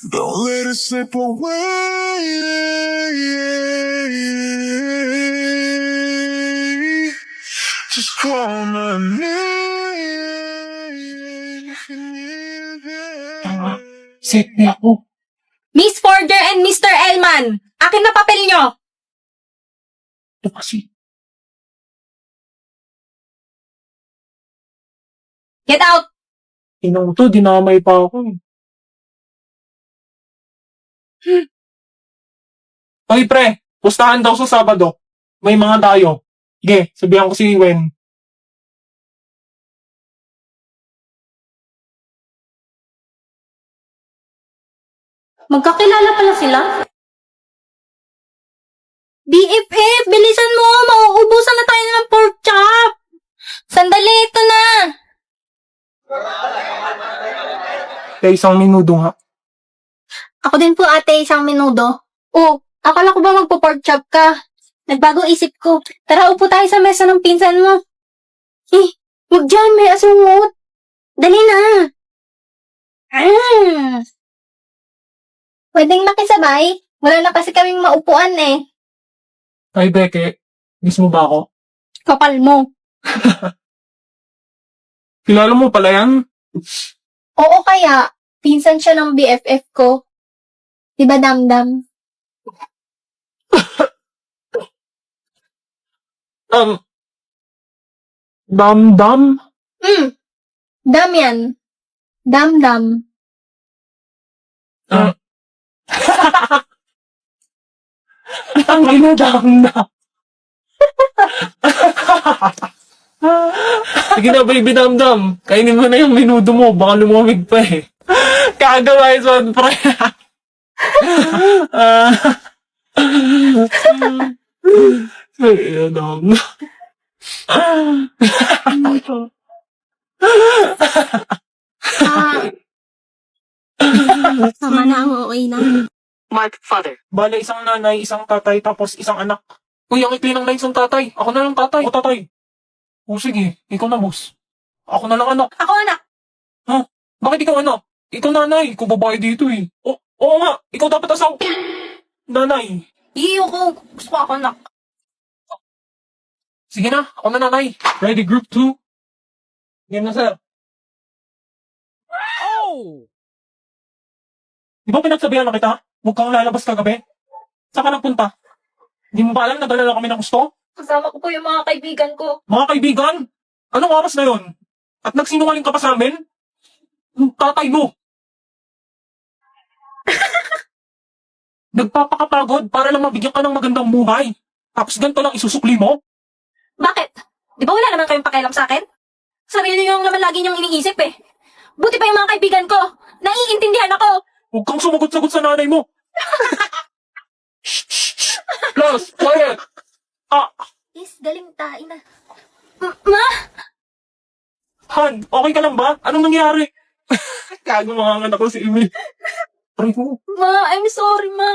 Don't let it slip away. Just call my name if you need it. Set na ako. Miss Forger and Mr. Elman, akin na papel nyo. Ito kasi. Get out. Inong to, dinamay pa ako eh. Hoy pre, pustahan daw sa Sabado. May mga tayo. Sige, sabihan ko si Wen. Magkakilala pala sila? BFF, bilisan mo! Mauubusan na tayo ng pork chop! Sandali, ito na! Kaya isang minuto nga. Ako din po ate, isang minuto. Oh, akala ko ba magpo-pork chop ka? Nagbago isip ko. Tara, upo tayo sa mesa ng pinsan mo. Huwag dyan, may asungot. Dali na. Pwedeng makisabay? Wala na kasi kaming maupuan eh. Ay Beke, miss mo ba ako? Kapal mo. Kilala mo pala yan? Oo kaya, pinsan siya ng BFF ko. Diba damdam? Dam-dam? Dam yan. Damdam. Ang inadam-dam. Sige na baby dam-dam. Kainin mo na yung minuto mo. Baka lumamig pa eh. Kagawa yung son, pre. Ay, dam. Tama na ang okay na. Mark father. Bale, isang nanay, isang tatay, tapos isang anak. Uy, ang ikli ng lines ng tatay. Ako na lang tatay. O tatay. O sige, ikaw na boss. Ako na lang anak. Ako anak. Bakit ikaw anak? Ikaw nanay. Ikaw babae dito eh. Oo nga. Ikaw dapat asaw. Nanay. Iyo ko. Gusto ko ako anak. Sige na. Ako na nanay. Ready, group 2. Game na sir. Oh! Di ba pinagsabihan na kita? Huwag kang lalabas kagabi. Saan ka nagpunta? Di mo ba alam na dala lang kami ng gusto? Kasama ko po yung mga kaibigan ko. Mga kaibigan? Anong oras na yon? At nagsinungaling ka pa sa amin? Yung tatay mo. Nagpapakapagod para lang mabigyan ka ng magandang buhay. Tapos ganito lang isusukli mo? Bakit? Di ba wala naman kayong pakialam sa akin? Sarili nyo naman lagi nyong iniisip eh. Buti pa yung mga kaibigan ko. Naiintindihan ako. Huwag kang sumagot-sagot sa nanay mo. Plus, quiet. Is, galing tayo na. Ma? Han, okay ka lang ba? Anong nangyari? Kago mga anak ko si Emil. Aray ko. Ma, I'm sorry, ma.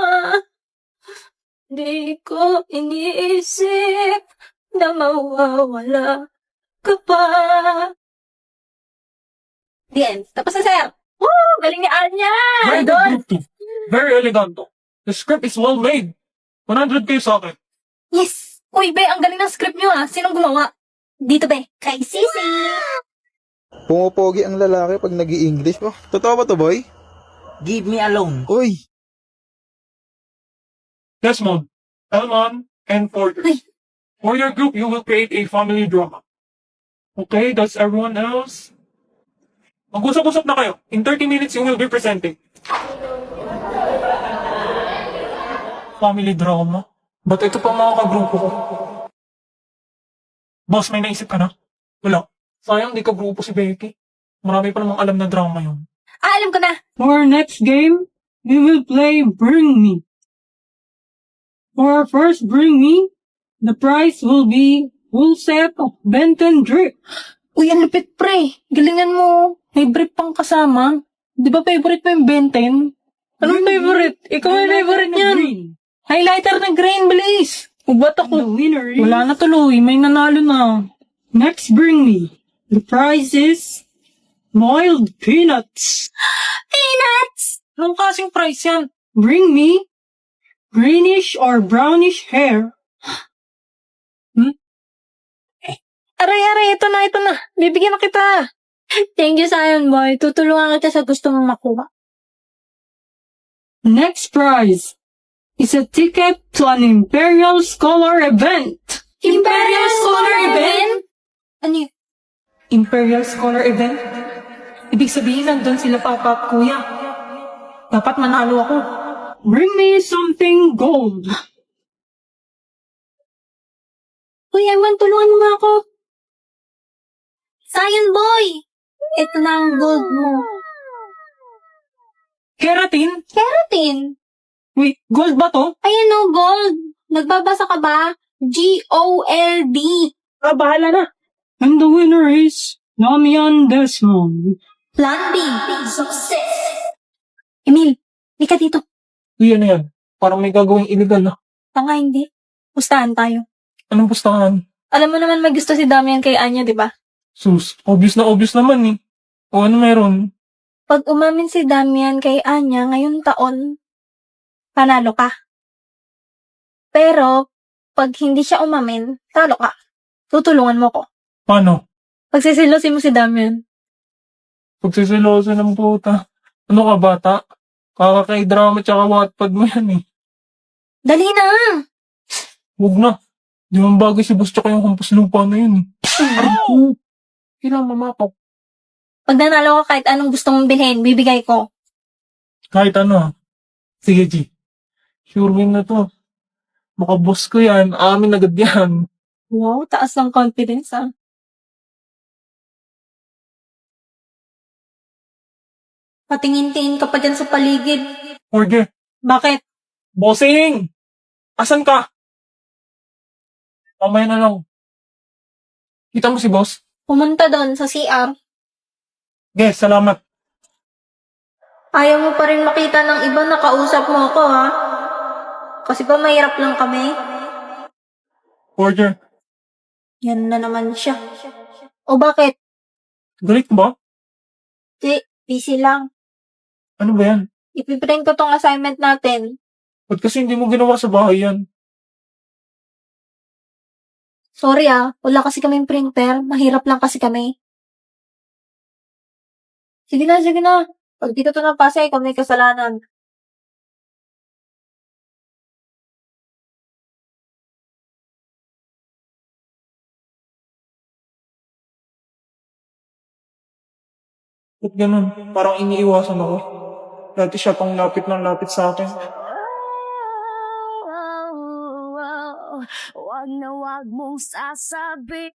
Di ko iniisip na mawawala ka pa. The end. Tapos na, sir. Woo! Galing ni Anya! Very Idol! good group 2. Very elegant. The script is well made. 100K sa akin. Yes! Uy, be, ang galing ng script nyo ah. Sinong gumawa? Dito, be. Kay Sisi! Pumopogi ang lalaki pag nag-i-English. Oh, totoo ba to, boy? Give me alone. Uy, Desmond, Elman, and Porter. Ay. For your group, you will create a family drama. Okay, that's everyone else. Mag-usap-usap na kayo. In 30 minutes, you will be presenting. Family drama? Ba't ito pa mga kagrupo ko? Boss, may naisip ka na? Wala. Sayang, di ka grupo si Becky. Marami pa namang alam na drama yun. Alam ko na. For our next game, we will play Bring Me. For our first Bring Me, the prize will be full set of Benton drip. Uy, ang lupit, pre. Galingan mo. May brief pang kasama. Di ba favorite mo yung Benten? Anong favorite? Ikaw yung favorite niyan. Highlighter na green, bilis. Ubat The ako. winner is... Wala na tuloy. May nanalo na. Next Bring Me, the prize is boiled peanuts. Peanuts! Anong klaseng price yan? Bring me greenish or brownish hair. Aray, ito na. Bibigyan na kita. Thank you, Zion Boy. Tutulungan kita sa gusto mong makuha. Next prize is a ticket to an Imperial Scholar event. Imperial Scholar Event? Ano yun? Imperial Scholar Event? Ibig sabihin, nandun sila papa at kuya. Dapat manalo ako. Bring me something gold. Kuya, Ewan, tulungan mo nga ako. Zion Boy! Ito na ang gold mo. Keratin? Keratin. Wait, gold ba to? Ayan o, gold. Nagbabasa ka ba? G-O-L-D. Bahala na. And the winner is Damian Desmond. Plan B. Success. Emil, di ka dito. Uy, ano yan? Parang may gagawing illegal na. Tanga, hindi. Pustahan tayo. Anong pustahan? Alam mo naman may gusto si Damian kay Anya, di ba? Sus, obvious naman eh. O ano meron? Pag umamin si Damian kay Anya ngayong taon, panalo ka. Pero, pag hindi siya umamin, talo ka. Tutulungan mo ko. Paano? Pagsisilosin mo si Damian. Pagsisiloso ng puta. Ano ka bata? Kakakay-drama tsaka Wattpad mo yan eh. Dali na! Huwag na. Di man bagay si boss tsaka yung hampas lupa na yun eh. Kailangan mamapap. Pag nanalo ka kahit anong gusto mong bilhin, bibigay ko. Kahit ano. Sige, G. Sure win na to. Baka boss ko yan. Amin agad yan. Wow, taas ng confidence ah. Patingin-tingin ka pa dyan sa paligid. Order. Bakit? Bossing! Asan ka? Mamaya na lang. Kita mo si boss? Pumunta doon sa CR. Yes, salamat. Ayaw mo pa rin makita ng iba na kausap mo ako, ha? Kasi ba mahirap lang kami? Order. Yan na naman siya. O bakit? Galit ba? Di, busy lang. Ano ba yan? Ipiprint ko tong assignment natin. Ba't kasi hindi mo ginawa sa bahay yan? Sorry wala kasi kaming printer. Mahirap lang kasi kami. Sige na. Pag dito to napasa, ikaw may kasalanan. Ba't ganun? Parang iniiwasan ako. Dati siya pang lapit ng lapit sa akin. Wag na wag mong sasabi